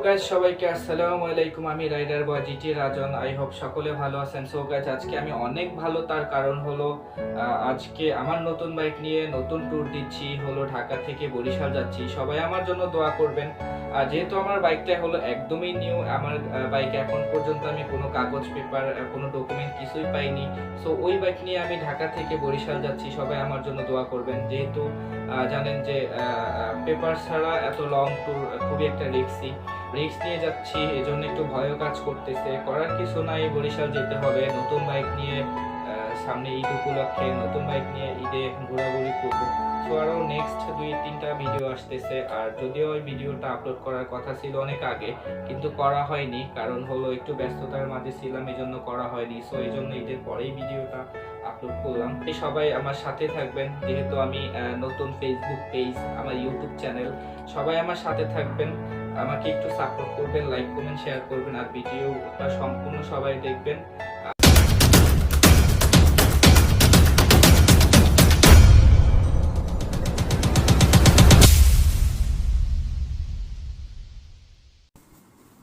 Guys সবাইকে আসসালামু আলাইকুম। আমি rider boy GT Rajan. I hope সকলে ভালো আছেন। সো গাইজ আজকে আমি অনেক ভালো, তার কারণ হলো আজকে আমার নতুন বাইক নিয়ে নতুন ট্যুর দিচ্ছি, হলো ঢাকা থেকে বরিশাল যাচ্ছি। সবাই আমার জন্য দোয়া করবেন। যেহেতু আমার বাইকটা হলো একদমই নিউ, আমার বাইকে এখন পর্যন্ত আমি কোনো কাগজ পেপার, কোনো ডকুমেন্ট কিছুই পাইনি। সো ওই বাইক নিয়ে আমি ঢাকা থেকে বরিশাল যাচ্ছি, সবাই আমার জন্য দোয়া করবেন। যেহেতু জানেন যে পেপার ছাড়া এত লং ট্যুর খুবই একটা রিস্ক নিয়ে যাচ্ছি, এজন্য একটু ভয়ও কাজ করতেছে। করার কিছু নাই, বরিশাল যেতে হবে। নতুন বাইক নিয়ে সামনে ঈদ উপলক্ষে নতুন বাইক নিয়ে ঈদে ঘোরাঘুরি করবো। সো আরও নেক্সট 2-3টা ভিডিও আসতেছে। আর যদিও ওই ভিডিওটা আপলোড করার কথা ছিল অনেক আগে, কিন্তু করা হয়নি, কারণ হলো একটু ব্যস্ততার মাঝে ছিলাম, এই জন্য করা হয়নি। সো এই জন্য ঈদের পরেই ভিডিওটা আপলোড করলাম। সবাই আমার সাথে থাকবেন, যেহেতু আমি নতুন ফেসবুক পেজ, আমার ইউটিউব চ্যানেল, সবাই আমার সাথে থাকবেন, আমাকে একটু সাপোর্ট করবেন, লাইক কমেন্ট শেয়ার করবেন, আর ভিডিওটা সম্পূর্ণ সবাই দেখবেন।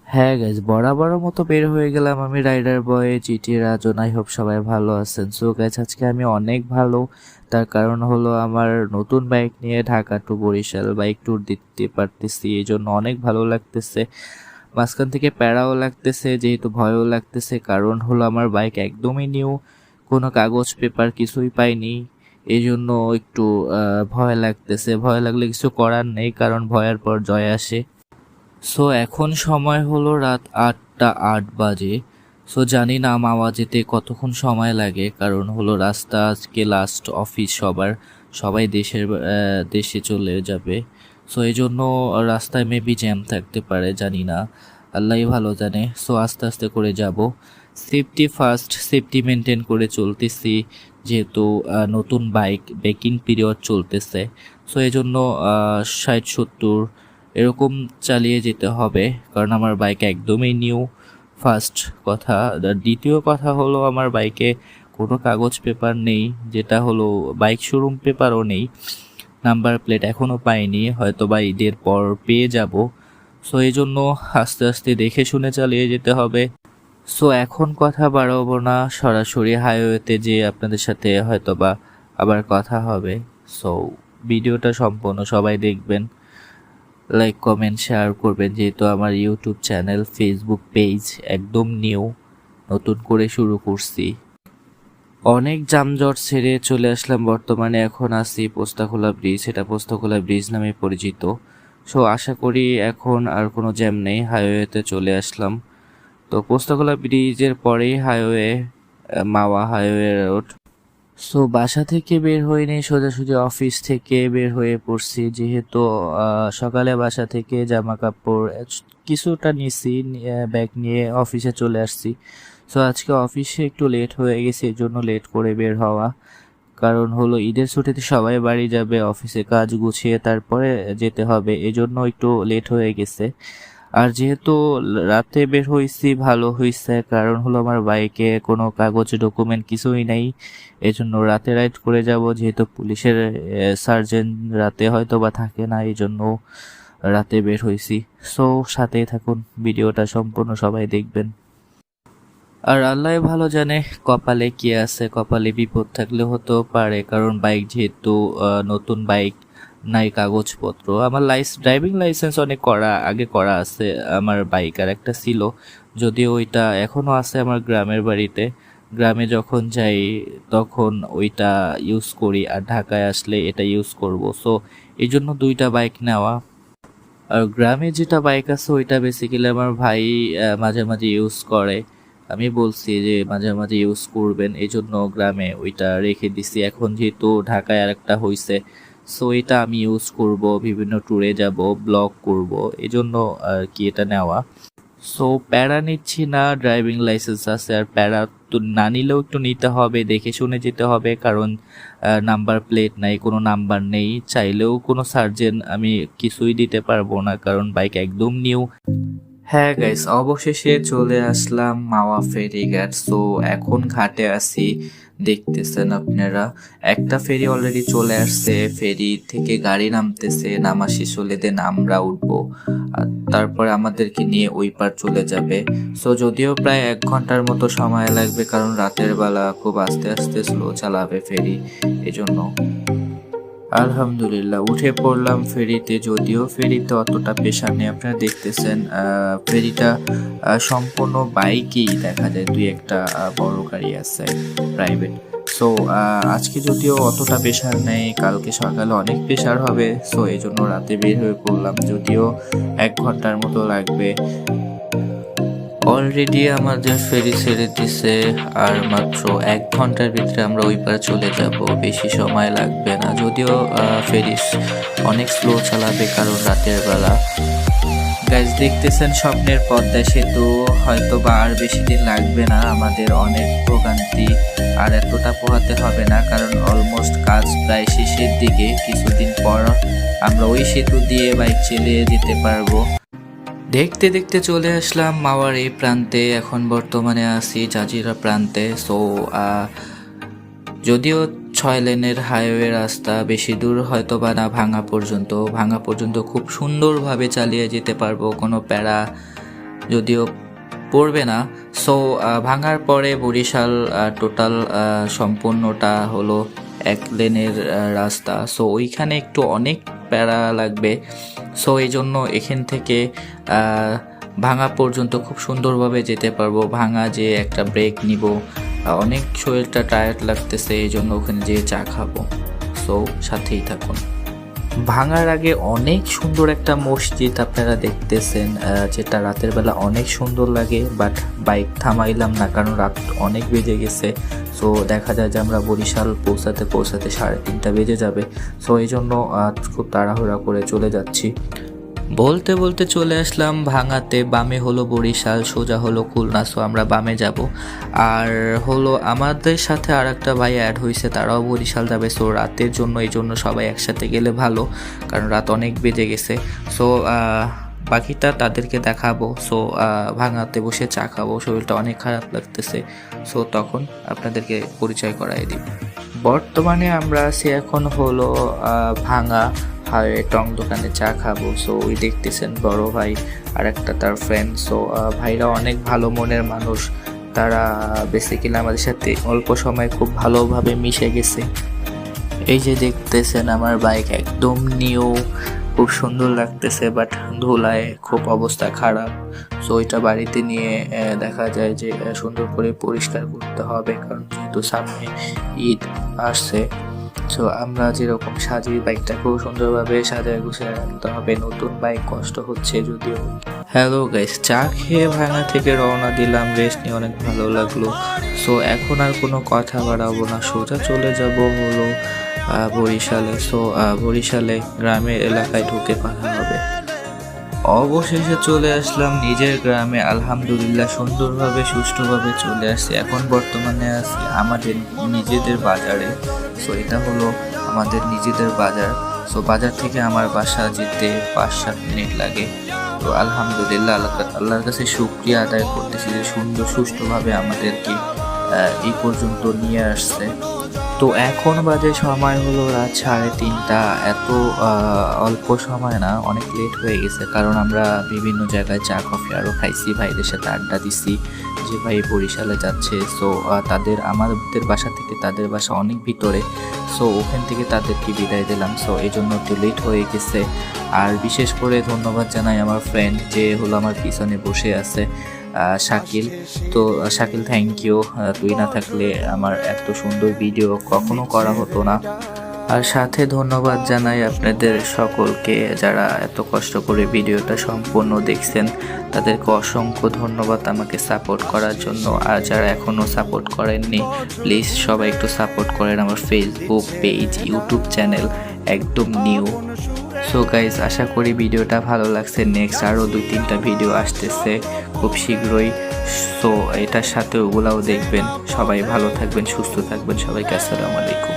হ্যাঁ গাইজ, বরাবরের মতো বের হয়ে গেলাম আমি rider boy GT Rajan. I hope সবাই ভালো আছেন। সো গাইজ আজকে আমি অনেক ভালো, তার কারণ হলো আমার নতুন বাইক নিয়ে Dhaka to Barishal bike tour দিতে পারতেছি, এই জন্য অনেক ভালো লাগতেছে। মাঝখান থেকে প্যারাও লাগতেছে, যেহেতু ভয়ও লাগতেছে, কারণ হলো আমার বাইক একদমই নিউ, কোনো কাগজ পেপার কিছুই পাইনি, এই জন্য একটু ভয় লাগতেছে। ভয় লাগলে কিছু করার নেই, কারণ ভয়ের পর জয় আসে। সো এখন সময় হলো রাত 8টা 8 বাজে। সো জানি না মাওয়া যেতে কতক্ষণ সময় লাগে, কারণ হলো রাস্তা আজকে লাস্ট অফিস সবাই দেশে চলে যাবে। সো এই জন্য রাস্তায় মেবি জ্যাম থাকতে পারে, জানি না, আল্লাহই ভালো জানে। সো আস্তে আস্তে করে যাব, সেফটি ফার্স্ট, সেফটি মেনটেন করে চলতেছি, যেহেতু নতুন বাইক, বেকিং পিরিয়ড চলতেছে। সো এই জন্য 60-70 এরকম চালিয়ে যেতে হবে, কারণ আমার বাইক একদমই নিউ, ফার্স্ট কথা। দ্বিতীয় কথা হলো আমার বাইকে কোনো কাগজ পেপার নেই, যেটা হলো বাইক শোরুম পেপারও নেই, নাম্বার প্লেট এখনও পাইনি, হয়তো বা ঈদের পর পেয়ে যাব। সো এই জন্য আস্তে আস্তে দেখে শুনে চালিয়ে যেতে হবে। সো এখন কথা বাড়াবো না, সরাসরি হাইওয়েতে যে আপনাদের সাথে হয়তো বা আবার কথা হবে। সো ভিডিওটা সম্পূর্ণ সবাই দেখবেন, লাইক কমেন্ট শেয়ার করবেন, যেহেতু আমার ইউটিউব চ্যানেল, ফেসবুক পেজ একদম নিউ, নতুন করে শুরু করছি। অনেক যানজট ছেড়ে চলে আসলাম, বর্তমানে এখন আছি পোস্তাখোলা ব্রিজ, এটা পোস্তাখোলা ব্রিজ নামে পরিচিত। সো আশা করি এখন আর কোনো জ্যাম নেই, হাইওয়েতে চলে আসলাম। তো পোস্তাখোলা ব্রিজের পরেই হাইওয়ে, মাওয়া হাইওয়ে রোড। সো বাসা থেকে বের হইনি, সোজাসুজি অফিস থেকে বের হয়ে পড়ছি, যেহেতু সকালে বাসা থেকে জামা কাপড় কিছুটা নিছি, ব্যাগ নিয়ে অফিসে চলে আসছি। সো আজকে অফিসে একটু লেট হয়ে গেছে, এই জন্য লেট করে বের হওয়া, কারণ হলো ঈদের ছুটিতে সবাই বাড়ি যাবে, অফিসে কাজ গুছিয়ে তারপরে যেতে হবে, এজন্য একটু লেট হয়ে গেছে। আর যেহেতু রাতে বের হয়েছি ভালো হয়েছে, কারণ হলো আমার বাইকে কোনো কাগজ ডকুমেন্ট কিছুই নেই, এজন্য রাতে রাইড করে যাব, যেহেতু পুলিশের সার্জেন্ট রাতে হয়তো বা থাকে না, এই জন্য রাতে বের হয়েছি। সো সাথেই থাকুন, ভিডিওটা সম্পূর্ণ সবাই দেখবেন। আর আল্লাহ ভালো জানে কপালে কি আছে, কপালে বিপদ থাকলে হতেও পারে, কারণ বাইক যেহেতু নতুন বাইক, নাই কাগজপত্র। আমার ড্রাইভিং লাইসেন্স অনেক আগে করা আছে, আমার বাইক আর একটা ছিল, যদিও ওইটা এখনও আছে আমার গ্রামের বাড়িতে। গ্রামে যখন যাই তখন ওইটা ইউজ করি, আর ঢাকায় আসলে এটা ইউজ করব। সো এই জন্য 2টা বাইক নেওয়া। আর গ্রামে যেটা বাইক আছে ওইটা বেসিক্যালি আমার ভাই মাঝে মাঝে ইউজ করে, আমি বলছি যে মাঝে মাঝে ইউজ করবেন, এই জন্য গ্রামে ওইটা রেখে দিছি। এখন যেহেতু ঢাকায় আরেকটা হইছে, সো এটা আমি ইউজ করব, বিভিন্ন ট্যুরে যাব, ব্লগ করব, এই জন্য আর কি এটা নেওয়া। সো প্যারা নিচ্ছি না, ড্রাইভিং লাইসেন্স আছে, আর প্যারা তো না নিলেও একটু নিতে হবে, দেখে শুনে যেতে হবে, কারণ নাম্বার প্লেট নাই, কোনো নাম্বার নেই, চাইলেও কোনো সার্জেন আমি কিছুই দিতে পারবো না, কারণ বাইক একদম নিউ। হ্যাঁ গাইস, অবশেষে চলে আসলাম মাওয়া ফেরিঘাট। সো এখন ঘাটে আছি, দেখতেছেন আপনারা। একটা ফেরি অলরেডি চলে আসছে, ফেরি থেকে গাড়ি নামতেছে, নামা শেষ হলে দেন আমরা উঠবো আর তারপরে আমাদেরকে নিয়ে ওই পার চলে যাবে। সো যদিও প্রায় 1 ঘন্টার মতো সময় লাগবে, কারণ রাতের বেলা খুব আস্তে আস্তে স্লো চালাবে ফেরি, এজন্য। আলহামদুলিল্লাহ উঠে পড়লাম ফেরিতে। যদিও ফেরিতে অতটা প্রেশার নেই, আপনারা দেখতেছেন ফেরিটা সম্পূর্ণ বাইকেই দেখা যায়, দুই একটা বড় গাড়ি আছে প্রাইভেট। সো আজকে যদিও অতটা প্রেশার নেই, কালকে সকালে অনেক প্রেশার হবে। সো এই জন্য রাতে বের হয়ে পড়লাম, যদিও 1 ঘন্টার মতো লাগবে। অলরেডি আমাদের ফেরি ছেড়ে দিছে, আর মাত্র 1 ঘন্টার ভিতরে আমরা ওই পারে চলে যাব, বেশি সময় লাগবে না। যদিও ফেরি অনেক স্লো চালাবে, কারণ রাতের বেলা। গাইজ দেখতেছেন স্বপ্নের পদ্মা সেতু, হয়তো বা আর বেশি দিন লাগবে না, আমাদের অনেক ভোগান্তি আর এতটা পোহাতে হবে না, কারণ অলমোস্ট কাজ প্রায় শেষের দিকে। কিছুদিন পর আমরা ওই সেতু দিয়ে বাইক চালিয়ে যেতে পারবো। দেখতে দেখতে চলে আসলাম মাওয়ার এই প্রান্তে, এখন বর্তমানে আছি জাজিরা প্রান্তে। সো যদিও 6 লেনের হাইওয়ে রাস্তা, বেশি দূর হয়তো বা না, ভাঙা পর্যন্ত খুব সুন্দরভাবে চালিয়ে যেতে পারবো, কোনো প্যারা যদিও পড়বে না। সো ভাঙার পরে বরিশাল টোটাল সম্পূর্ণটা হলো 1 লেনের রাস্তা। সো ওইখানে একটু অনেক প্যারা লাগবে। সো এই জন্য এখান থেকে ভাঙা পর্যন্ত খুব সুন্দরভাবে যেতে পারবো। ভাঙা যে একটা ব্রেক নিব, অনেক শরীরটা টায়ার্ড লাগতেছে, এই জন্য ওখানে যেয়ে চা খাবো। সো সাথেই থাকুন। ভাঙার আগে অনেক সুন্দর একটা মসজিদ আপনারা দেখতেছেন, যেটা রাতের বেলা অনেক সুন্দর লাগে, বাট বাইক থামাইলাম না, কারণ রাত অনেক বেজে গেছে। সো দেখা যায় যে আমরা বরিশাল পৌঁছাতে 3:30 বেজে যাবে। সো এই জন্য খুব তাড়াহুড়া করে চলে যাচ্ছি। বলতে বলতে চলে আসলাম ভাঙাতে। বামে হলো বরিশাল, সোজা হলো খুলনা। সো আমরা বামে যাব, আর হলো আমাদের সাথে আর একটা ভাই অ্যাড হয়েছে, তারাও বরিশাল যাবে। সো রাতের জন্য, এই জন্য সবাই একসাথে গেলে ভালো, কারণ রাত অনেক বেজে গেছে। সো বাকিটা তাদেরকে দেখাবো। সো ভাঙাতে বসে চা খাবো, শরীরটা অনেক খারাপ লাগতেছে। সো তখন আপনাদেরকে পরিচয় করাই দিব। বর্তমানে আমরা আছি এখন হলো ভাঙা হাইওয়ে টং দোকানে চা খাবো। সো ওই দেখতেছেন বড় ভাই আর একটা তার ফ্রেন্ড। সো ভাইরা অনেক ভালো মনের মানুষ, তারা বেসিক্যালি আমাদের সাথে অল্প সময় খুব ভালোভাবে মিশে গেছে। এই যে দেখতেছেন আমার বাইক একদম নিউ, খুব সুন্দর লাগতেছে, বাট ধুলায় খুব অবস্থা খারাপ। সো এটা বাড়িতে নিয়ে দেখা যায় যে সুন্দর করে পরিষ্কার করতে হবে, কারণ যেহেতু সামনে ঈদ আসছে। সো আমরা যেরকম সাজি, বাইকটাকেও সুন্দরভাবে সাজায় গুছিয়ে রাখতে হবে। নতুন বাইক, কষ্ট হচ্ছে যদিও। হ্যালো গাইস, চা খেয়ে ভাঙা থেকে রওনা দিলাম, রেস্ট নিয়ে অনেক ভালো লাগলো। সো এখন আর কোনো কথা বাড়াবো না, সোজা চলে যাব হলো বরিশালে। সো বরিশালে গ্রামের এলাকায় ঢুকে পাঠা হবে। অবশেষে চলে আসলাম নিজের গ্রামে, আলহামদুলিল্লাহ সুন্দরভাবে সুষ্ঠুভাবে চলে আসছি। এখন বর্তমানে আছি আমাদের নিজেদের বাজারে। সো এটা হলো আমাদের নিজেদের বাজার। সো বাজার থেকে আমার বাসা যেতে 5-7 মিনিট লাগে। তো আলহামদুলিল্লাহ আল্লাহর কাছে শুকরিয়া আদায় করতেছি যে সুন্দর সুষ্ঠুভাবে আমাদেরকে এই পর্যন্ত নিয়ে আসছে। তো এখন বাজে সময় হলো রাত 3:30। এত অল্প সময় না, অনেক লেট হয়ে গেছে, কারণ আমরা বিভিন্ন জায়গায় চা কফি আরও খাইছি, ভাইদের সাথে আড্ডা দিছি যে ভাই বরিশালে যাচ্ছে। সো আমাদের বাসা থেকে তাদের বাসা অনেক ভিতরে। সো ওখান থেকে তাদেরকে বিদায় দিলাম। সো এই জন্য একটু লেট হয়ে গেছে। আর বিশেষ করে ধন্যবাদ জানাই আমার ফ্রেন্ড যে হলো আমার পিছনে বসে আছে, শাকিল। তো শাকিল, থ্যাংক ইউ। তুই না থাকলে আমার এত সুন্দর ভিডিও কখনো করা হতো না। আর সাথে ধন্যবাদ জানাই আপনাদের সকলকে, যারা এত কষ্ট করে ভিডিওটা সম্পূর্ণ দেখছেন, তাদেরকে অসংখ্য ধন্যবাদ আমাকে সাপোর্ট করার জন্য। আর যারা এখনও সাপোর্ট করেননি, প্লিজ সবাই একটু সাপোর্ট করেন। আমার ফেসবুক পেজ, ইউটিউব চ্যানেল একদম নিউ। সো গাইজ, আশা করি ভিডিওটা ভালো লাগছে। নেক্সট আরও 2-3টা ভিডিও আসতেছে খুব শীঘ্রই। সো এটার সাথে ওগুলাও দেখবেন। সবাই ভালো থাকবেন, সুস্থ থাকবেন। সবাইকে আসসালামু আলাইকুম।